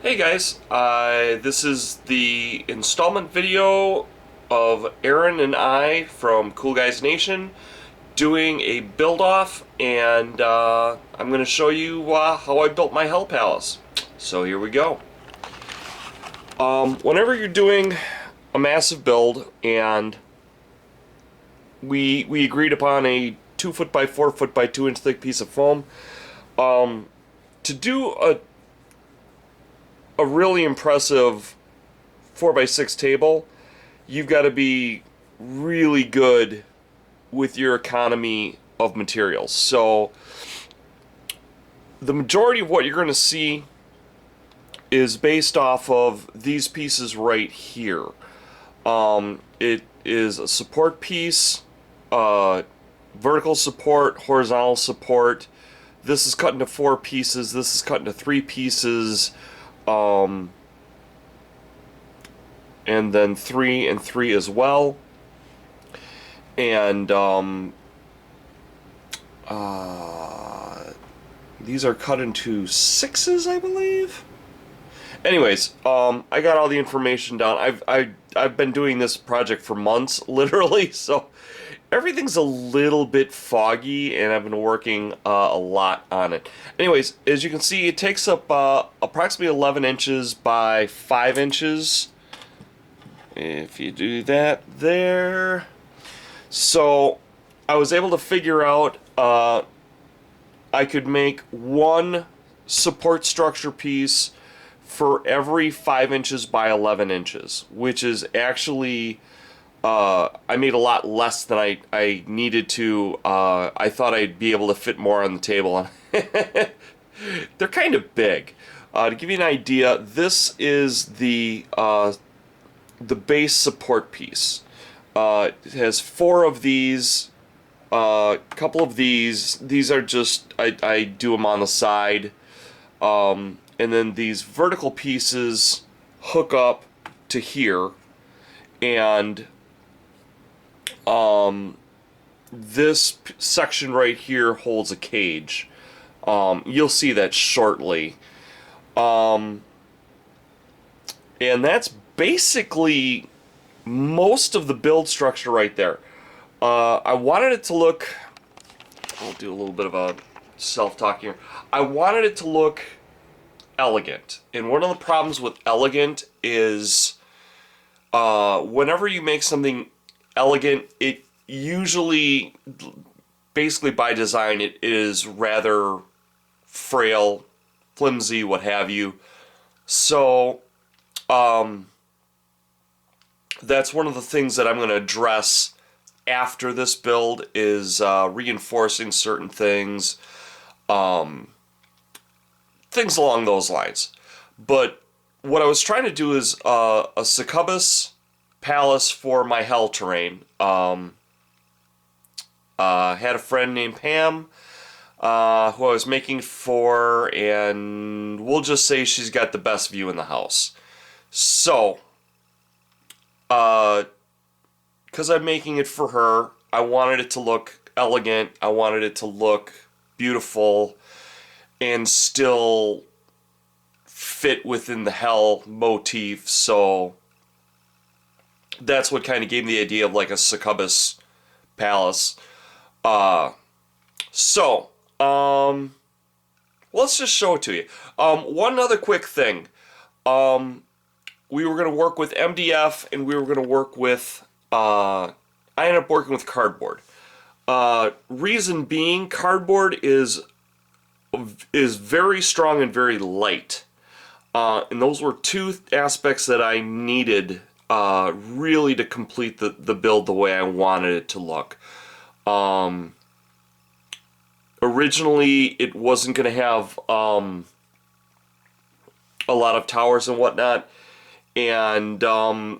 Hey guys, this is the installment video of Aaron and I from Cool Guys Nation doing a build off, and I'm going to show you how I built my Hell Palace. So here we go. Whenever you're doing a massive build, and we agreed upon a 2 foot by 4 foot by 2 inch thick piece of foam, to do a really impressive 4x6 table, you've got to be really good with your economy of materials. So the majority of what you're going to see is based off of these pieces right here. It is a support piece, vertical support, horizontal support. This is cut into 4 pieces. This is cut into 3 pieces. And then 3 and 3 as well. And these are cut into 6s, I believe. Anyways, I got all the information down. I've been doing this project for months, literally, so everything's a little bit foggy, and I've been working a lot on it. Anyways, as you can see, it takes up approximately 11 inches by 5 inches. If you do that there. So I was able to figure out I could make one support structure piece for every 5 inches by 11 inches, which is actually I made a lot less than I needed to. I thought I'd be able to fit more on the table. They're kind of big. To give you an idea, this is the base support piece. It has 4 of these, a couple of these. These are just, I do them on the side. And then these vertical pieces hook up to here. And this section right here holds a cage. You'll see that shortly. And that's basically most of the build structure right there. I wanted it to look, I'll do a little bit of a self-talk here. I wanted it to look elegant. And one of the problems with elegant is whenever you make something elegant, it usually, basically by design, it is rather frail, flimsy, what have you. So that's one of the things that I'm going to address after this build is reinforcing certain things, things along those lines. But what I was trying to do is a succubus palace for my hell terrain. Had a friend named Pam who I was making for, and we'll just say she's got the best view in the house. So, because I'm making it for her, I wanted it to look elegant, I wanted it to look beautiful, and still fit within the hell motif, so that's what kind of gave me the idea of like a succubus palace. Let's just show it to you. One other quick thing. We were going to work with MDF, and we were going to work with, I ended up working with cardboard. Reason being, cardboard is very strong and very light. And those were 2 aspects that I needed really to complete the build the way I wanted it to look. Originally, it wasn't going to have a lot of towers and whatnot, and I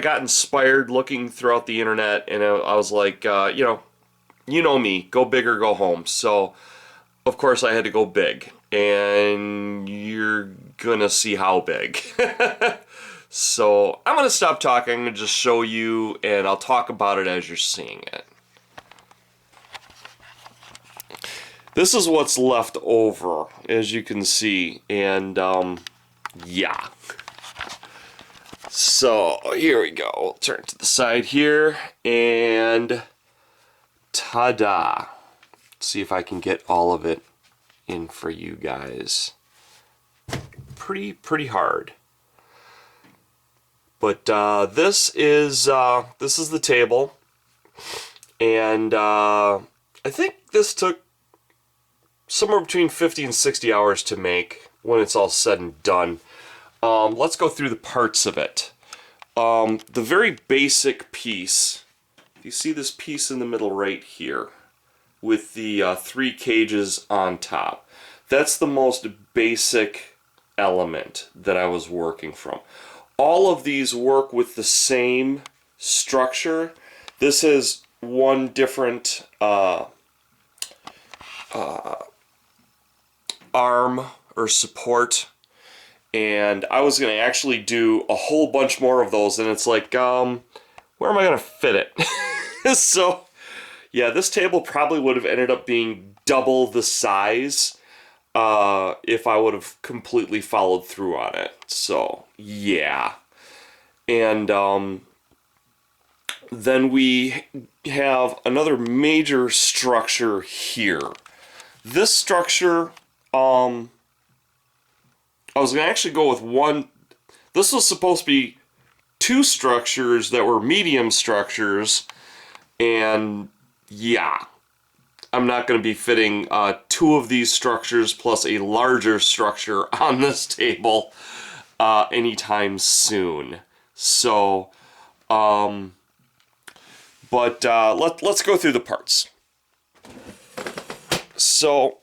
got inspired looking throughout the internet, and I was like, you know me, go big or go home. So, of course, I had to go big, and you're gonna see how big. So, I'm gonna stop talking and just show you, and I'll talk about it as you're seeing it. This is what's left over, as you can see, and Yeah. So here we go. We'll turn to the side here, and ta-da. See if I can get all of it in for you guys. Pretty hard. But this is the table, and I think this took somewhere between 50 and 60 hours to make when it's all said and done. Let's go through the parts of it. The very basic piece, you see this piece in the middle right here with the 3 cages on top. That's the most basic element that I was working from. All of these work with the same structure. This is one different arm or support, and I was going to actually do a whole bunch more of those, and it's like, where am I going to fit it? So, yeah, this table probably would have ended up being double the size if I would have completely followed through on it. So, yeah. And then we have another major structure here. This structure, I was going to actually go with one. This was supposed to be 2 structures that were medium structures, and yeah, I'm not going to be fitting 2 of these structures plus a larger structure on this table anytime soon. So, let's go through the parts. So,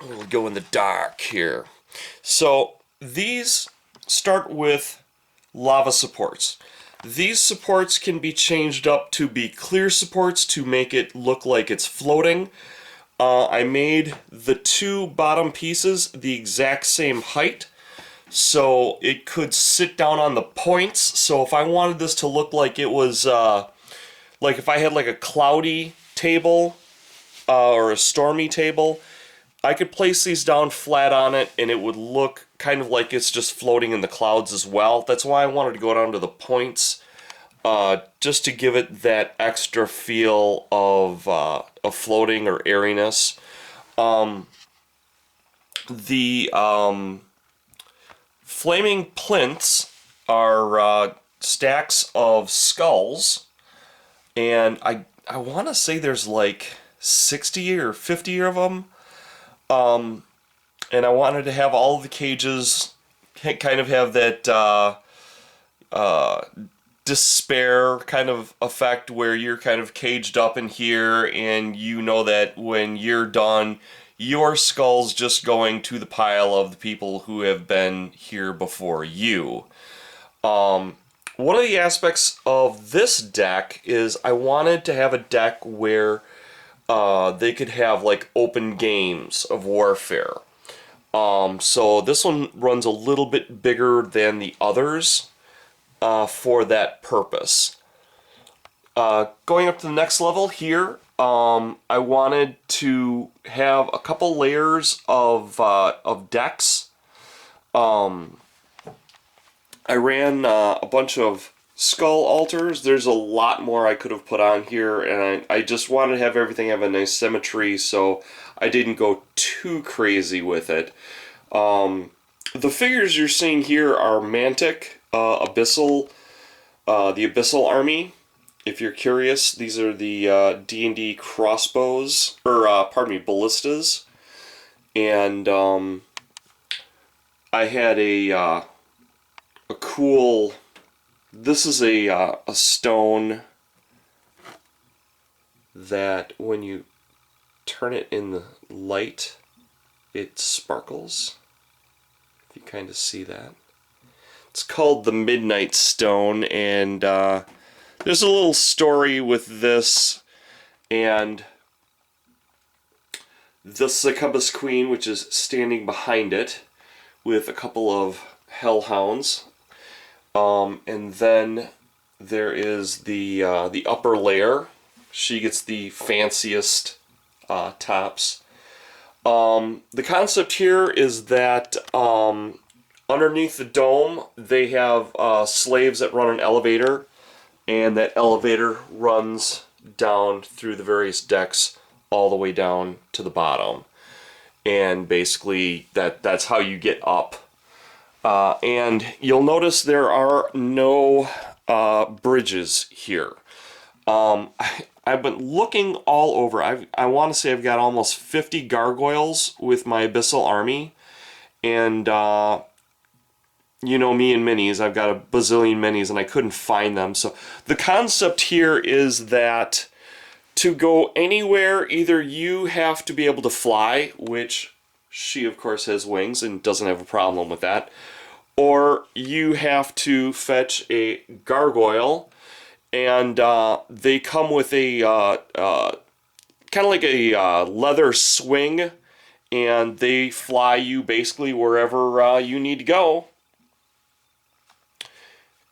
we'll go in the dark here. So, these start with lava supports. These supports can be changed up to be clear supports to make it look like it's floating. I made the 2 bottom pieces the exact same height, so it could sit down on the points. So if I wanted this to look like it was, like if I had like a cloudy table or a stormy table, I could place these down flat on it and it would look kind of like it's just floating in the clouds as well. That's why I wanted to go down to the points, just to give it that extra feel of floating or airiness. The flaming plinths are stacks of skulls, and I want to say there's like 60 or 50 of them. And I wanted to have all of the cages kind of have that despair kind of effect where you're kind of caged up in here, and you know that when you're done, your skull's just going to the pile of the people who have been here before you. One of the aspects of this deck is I wanted to have a deck where they could have like open games of warfare. So this one runs a little bit bigger than the others for that purpose. Going up to the next level here, I wanted to have a couple layers of decks. I ran a bunch of skull altars. There's a lot more I could have put on here, and I just wanted to have everything have a nice symmetry, so I didn't go too crazy with it. The figures you're seeing here are Mantic, Abyssal, the Abyssal Army. If you're curious, these are the D&D crossbows, or pardon me, ballistas. And I had a cool. This is a stone that when you turn it in the light, it sparkles. If you kind of see that. It's called the Midnight Stone, and there's a little story with this and the Succubus Queen, which is standing behind it with a couple of hellhounds. And then there is the upper layer. She gets the fanciest tops. The concept here is that underneath the dome they have slaves that run an elevator, and that elevator runs down through the various decks all the way down to the bottom. And basically that's how you get up. And you'll notice there are no bridges here. I've been looking all over. I want to say I've got almost 50 gargoyles with my Abyssal army. And you know me and minis. I've got a bazillion minis and I couldn't find them. So the concept here is that to go anywhere, either you have to be able to fly, which she of course has wings and doesn't have a problem with that, or you have to fetch a gargoyle, and they come with a kind of like a leather swing, and they fly you basically wherever you need to go.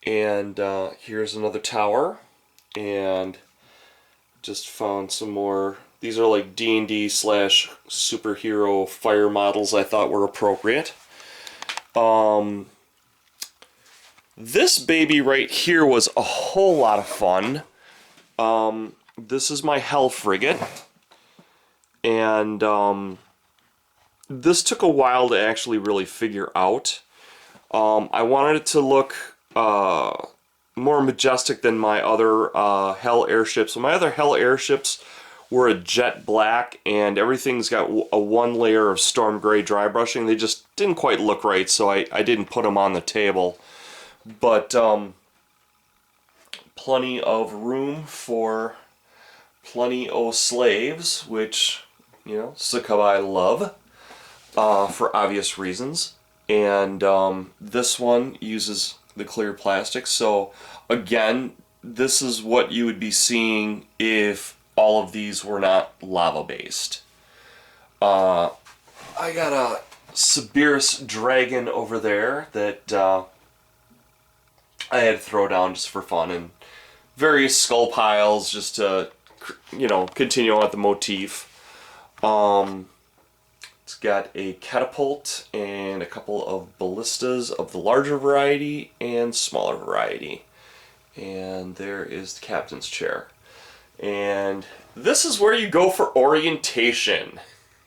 And here's another tower, and just found some more. These are like D&D / superhero fire models I thought were appropriate. This baby right here was a whole lot of fun. This is my Hell Frigate, and this took a while to actually really figure out. I wanted it to look more majestic than my other Hell airships. So my other Hell airships were a jet black, and everything's got a one layer of storm gray dry brushing. They just didn't quite look right, so I didn't put them on the table. But plenty of room for plenty of slaves, which, you know, Succubi love for obvious reasons. And this one uses the clear plastic. So again, this is what you would be seeing if all of these were not lava based. I got a Sibirus dragon over there that I had to throw down just for fun, and various skull piles just to, you know, continue on with the motif. It's got a catapult and a couple of ballistas of the larger variety and smaller variety. And there is the captain's chair. And this is where you go for orientation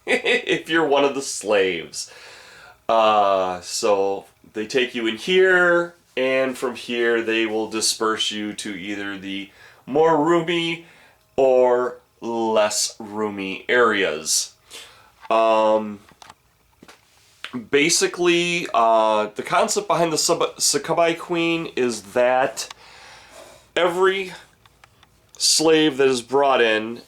if you're one of the slaves. So they take you in here, and from here they will disperse you to either the more roomy or less roomy areas. Basically, the concept behind the Succubi Queen is that every slave that is brought in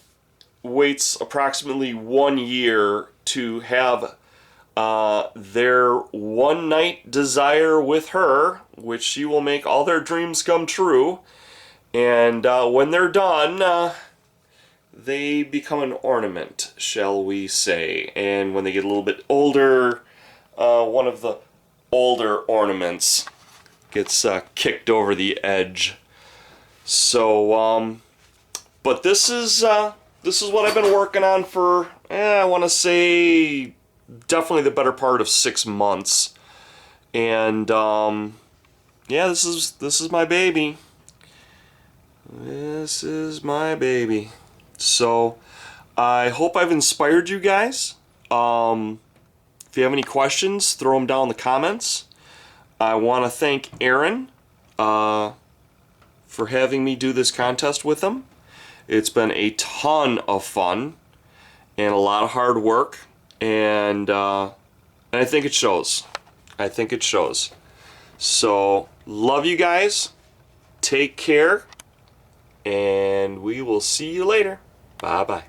waits approximately 1 year to have their one night desire with her, which she will make all their dreams come true. And when they're done, they become an ornament, shall we say. And when they get a little bit older, one of the older ornaments gets kicked over the edge. So, but this is what I've been working on for, I want to say, definitely the better part of 6 months. And yeah, this is my baby. This is my baby. So I hope I've inspired you guys. If you have any questions, throw them down in the comments. I want to thank Aaron for having me do this contest with him. It's been a ton of fun and a lot of hard work, and I think it shows. I think it shows. So, love you guys. Take care, and we will see you later. Bye-bye.